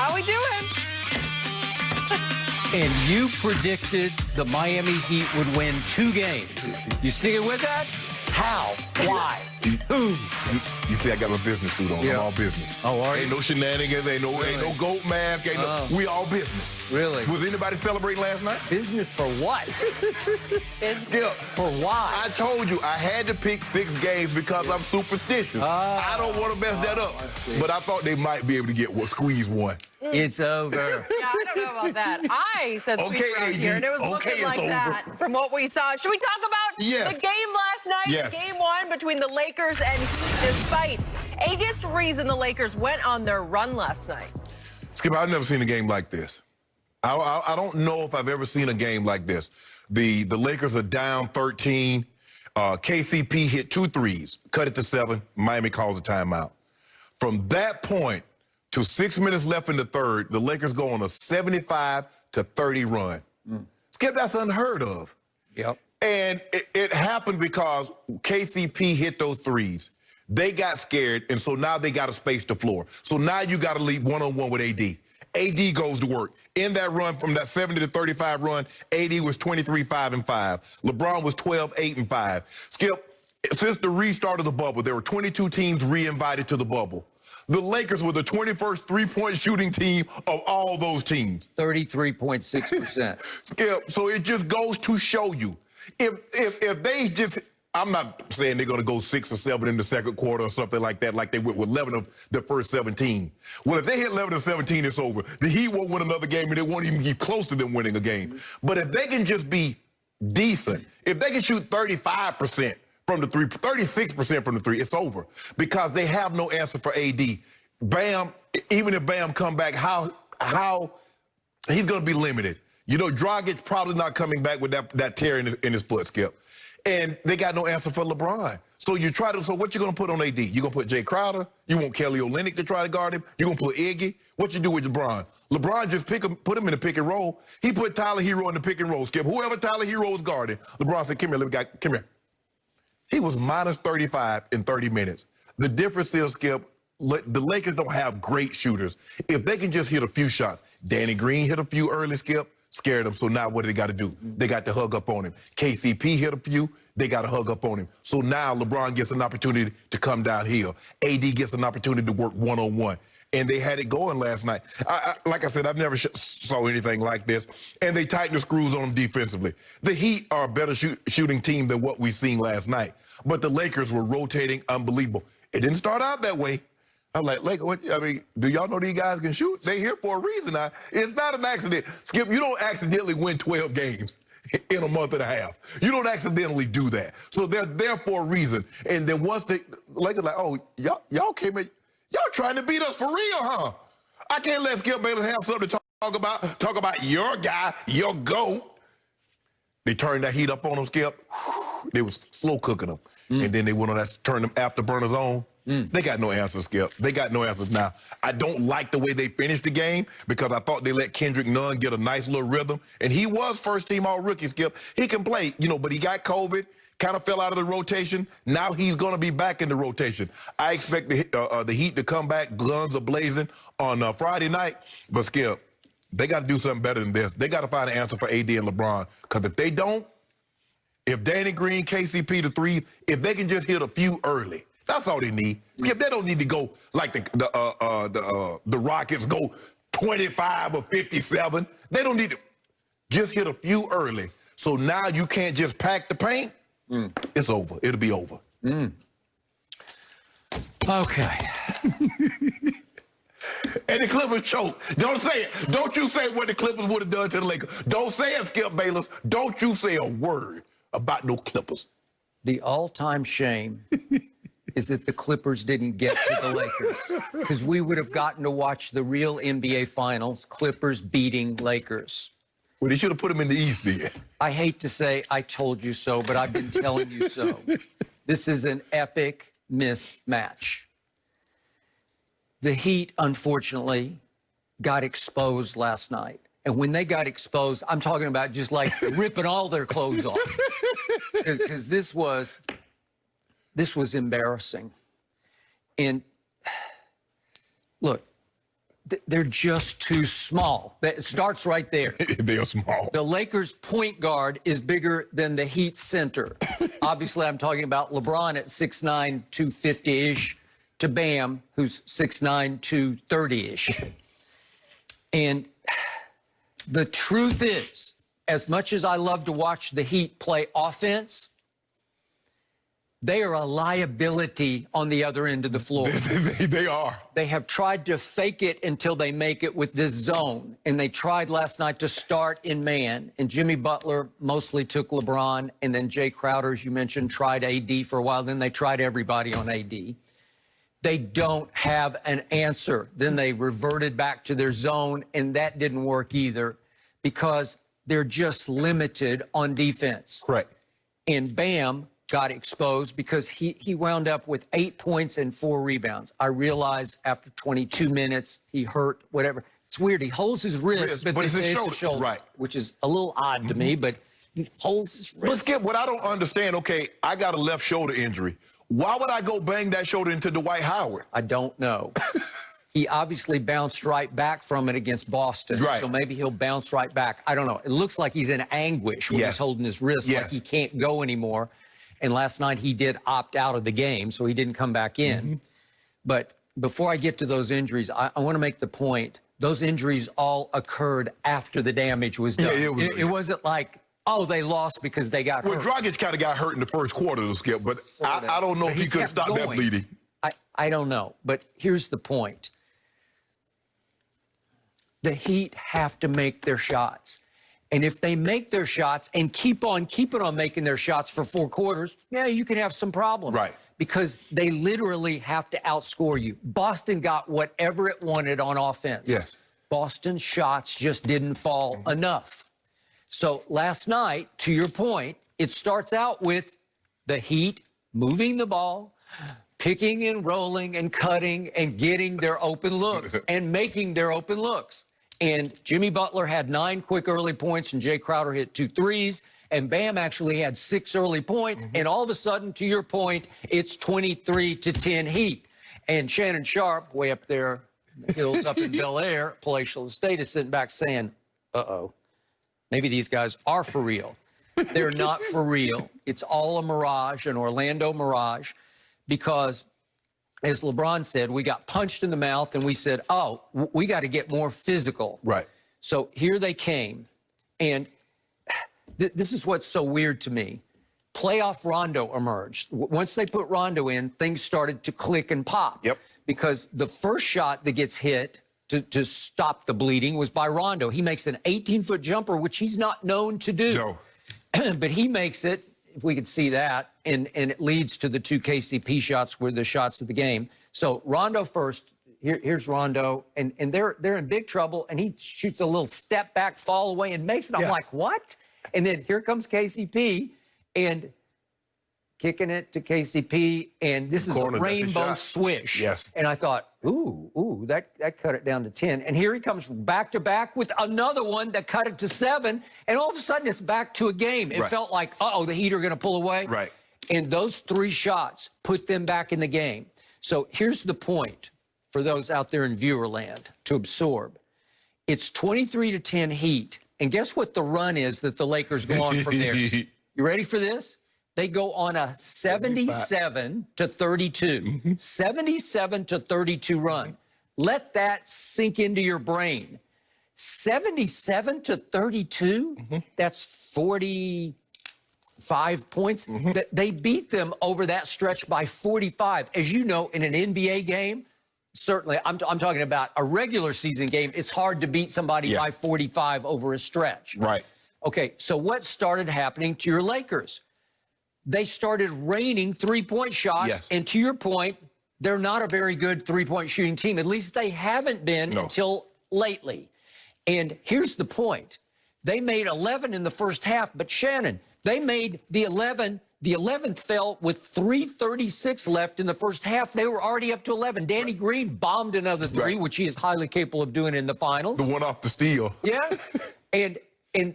How we doing? And you predicted the Miami Heat would win 2 games. You sticking with that? How? Why? Who? You see, I got my business suit on. Yeah. I'm all business. Oh, are you? Ain't no shenanigans. Ain't no goat mask. We all business. Really? Was anybody celebrating last night? Business for what? Skip. For why? I told you I had to pick 6 games because I'm superstitious. I don't want to mess that up. But I thought they might be able to squeeze one. It's over. Yeah, I don't know about that. I said sweep around here, and it was looking like that from what we saw. Should we talk about the game last night? Yes. Game 1 between the Lakers and Heat, despite biggest reason the Lakers went on their run last night. Skip, I've never seen a game like this. I don't know if I've ever seen a game like this. The Lakers are down 13. KCP hit 2 threes, cut it to 7. Miami calls a timeout. From that point to 6 minutes left in the third, the Lakers go on a 75-30 run. Skip, that's unheard of. Yep. And it happened because KCP hit those threes. They got scared, and so now they got to space the floor. So now you got to lead one-on-one with AD. AD goes to work. In that run, from that 70-35 run, AD was 23-5-5. LeBron was 12-8-5. Skip, since the restart of the bubble, there were 22 teams re-invited to the bubble. The Lakers were the 21st three-point shooting team of all those teams. 33.6%. Skip, so it just goes to show you, if they just, I'm not saying they're going to go 6 or 7 in the second quarter or something like that, like they went with 11 of the first 17. Well, if they hit 11 or 17, it's over. The Heat won't win another game, and they won't even get close to them winning a game. But if they can just be decent, if they can shoot 35% from the 3, 36% from the 3, it's over, because they have no answer for AD. Bam, even if Bam come back, how he's going to be limited. You know, Dragic probably not coming back with that tear in his foot, Skip. And they got no answer for LeBron. So so what you going to put on AD? You going to put Jay Crowder? You want Kelly Olynyk to try to guard him? You going to put Iggy? What you do with LeBron? LeBron just put him in the pick and roll. He put Tyler Hero in the pick and roll, Skip. Whoever Tyler Hero is guarding, LeBron said, come here. He was minus 35 in 30 minutes. The difference is, Skip, the Lakers don't have great shooters. If they can just hit a few shots. Danny Green hit a few early, Skip, scared them. So now what do they got to do? They got to hug up on him. KCP hit a few. They got to hug up on him. So now LeBron gets an opportunity to come downhill. AD gets an opportunity to work one-on-one. And they had it going last night. Like I said, I've never saw anything like this. And they tightened the screws on them defensively. The Heat are a better shooting team than what we seen last night. But the Lakers were rotating unbelievable. It didn't start out that way. I'm like, do y'all know these guys can shoot? They here for a reason. It's not an accident. Skip, you don't accidentally win 12 games in a month and a half. You don't accidentally do that. So they're there for a reason. And then once the Lakers like, oh, y'all came in, y'all trying to beat us for real, huh? I can't let Skip Bayless have something to talk about your guy, your GOAT. They turned that heat up on him, Skip. They was slow cooking them. And then they went on that, turned them afterburners on. They got no answers, Skip. They got no answers now. I don't like the way they finished the game because I thought they let Kendrick Nunn get a nice little rhythm. And he was first-team all-rookie, Skip. He can play, but he got COVID, kind of fell out of the rotation. Now he's going to be back in the rotation. I expect the Heat to come back, guns are blazing on Friday night. But, Skip, they got to do something better than this. They got to find an answer for AD and LeBron, because if they don't, if Danny Green, KCP, the threes, if they can just hit a few early, that's all they need. Skip, they don't need to go like the Rockets go 25 or 57. They don't need to just hit a few early. So now you can't just pack the paint. It's over. It'll be over. Okay. And the Clippers choke. Don't say it. Don't you say what the Clippers would have done to the Lakers. Don't say it, Skip Bayless. Don't you say a word about no Clippers. The all-time shame is that the Clippers didn't get to the Lakers, because we would have gotten to watch the real NBA Finals, Clippers beating Lakers. Well, they should have put them in the East then. I hate to say I told you so, but I've been telling you so. This is an epic mismatch. The Heat, unfortunately, got exposed last night. And when they got exposed, I'm talking about just like ripping all their clothes off. Because this was embarrassing. And look, They're just too small. It starts right there. They're small. The Lakers' point guard is bigger than the Heat center. Obviously, I'm talking about LeBron at 6'9", 250-ish, to Bam, who's 6'9", 230-ish. And the truth is, as much as I love to watch the Heat play offense, they are a liability on the other end of the floor. They are. They have tried to fake it until they make it with this zone. And they tried last night to start in man. And Jimmy Butler mostly took LeBron. And then Jay Crowder, as you mentioned, tried AD for a while. Then they tried everybody on AD. They don't have an answer. Then they reverted back to their zone. And that didn't work either because they're just limited on defense. Correct. And Bam got exposed because he wound up with 8 points and 4 rebounds. I realize after 22 minutes, he hurt, whatever. It's weird. He holds his wrist, but it's his shoulder, right? Which is a little odd to me, but he holds his wrist. But Skip, what I don't understand, okay, I got a left shoulder injury. Why would I go bang that shoulder into Dwight Howard? I don't know. He obviously bounced right back from it against Boston. Right. So maybe he'll bounce right back. I don't know. It looks like he's in anguish when he's holding his wrist, like he can't go anymore. And last night he did opt out of the game, so he didn't come back in. But before I get to those injuries, I want to make the point, those injuries all occurred after the damage was done. It wasn't like, oh, they lost because they got hurt. Well, Dragic kind of got hurt in the first quarter, though, Skip, but I don't know if he could stop that bleeding. I don't know, but here's the point. The Heat have to make their shots. And if they make their shots and keep on making their shots for 4 quarters, yeah, you can have some problems. Right. Because they literally have to outscore you. Boston got whatever it wanted on offense. Yes. Boston's shots just didn't fall enough. So last night, to your point, it starts out with the Heat moving the ball, picking and rolling and cutting and getting their open looks and making their open looks. And Jimmy Butler had 9 quick early points, and Jay Crowder hit 2 threes, and Bam actually had 6 early points. And all of a sudden, to your point, it's 23-10 Heat. And Shannon Sharp, way up there, the hills up in Bel Air, Palatial Estate, is sitting back saying, uh-oh, maybe these guys are for real. They're not for real. It's all a mirage, an Orlando mirage, because as LeBron said, we got punched in the mouth and we said, oh, we got to get more physical. Right. So here they came. And this is what's so weird to me. Playoff Rondo emerged. Once they put Rondo in, things started to click and pop. Yep. Because the first shot that gets hit to stop the bleeding was by Rondo. He makes an 18-foot jumper, which he's not known to do. No. But he makes it. If we could see that, and it leads to the 2 KCP shots were the shots of the game. So Rondo first, here's Rondo, and they're in big trouble, and he shoots a little step back, fall away, and makes it. I'm like, what? And then here comes KCP, and kicking it to KCP, and this is a rainbow swish. Yes. And I thought, ooh, that cut it down to 10. And here he comes back to back with another one that cut it to 7. And all of a sudden, it's back to a game. It felt like, uh-oh, the Heat are going to pull away. Right. And those 3 shots put them back in the game. So here's the point for those out there in viewer land to absorb. It's 23-10 Heat. And guess what the run is that the Lakers go on from there? You ready for this? They go on a 77-32, 77-32 run. Let that sink into your brain. 77-32, that's 45 points. They beat them over that stretch by 45. As you know, in an NBA game, certainly, I'm talking about a regular season game, it's hard to beat somebody by 45 over a stretch. Right. Okay, so what started happening to your Lakers? They started raining 3-point shots. And to your point, they're not a very good 3-point shooting team. At least they haven't been until lately. And here's the point. They made 11 in the first half, but Shannon, they made the 11. The 11th fell with 3:36 left in the first half. They were already up to 11. Danny Green bombed another 3, which he is highly capable of doing in the finals. The one off the steal. Yeah. and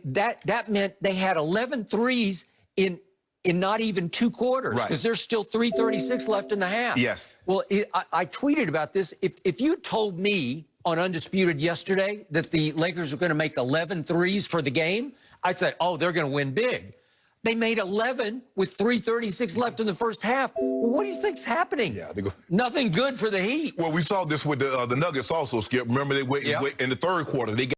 that meant they had 11 threes in not even 2 quarters, because there's still 3:36 left in the half. Yes. Well, I tweeted about this. If you told me on Undisputed yesterday that the Lakers were going to make 11 threes for the game, I'd say, oh, they're going to win big. They made 11 with 3:36 left in the first half. Well, what do you think's happening? Yeah, nothing good for the Heat. Well, we saw this with the Nuggets also, Skip. Remember, they went in the third quarter. They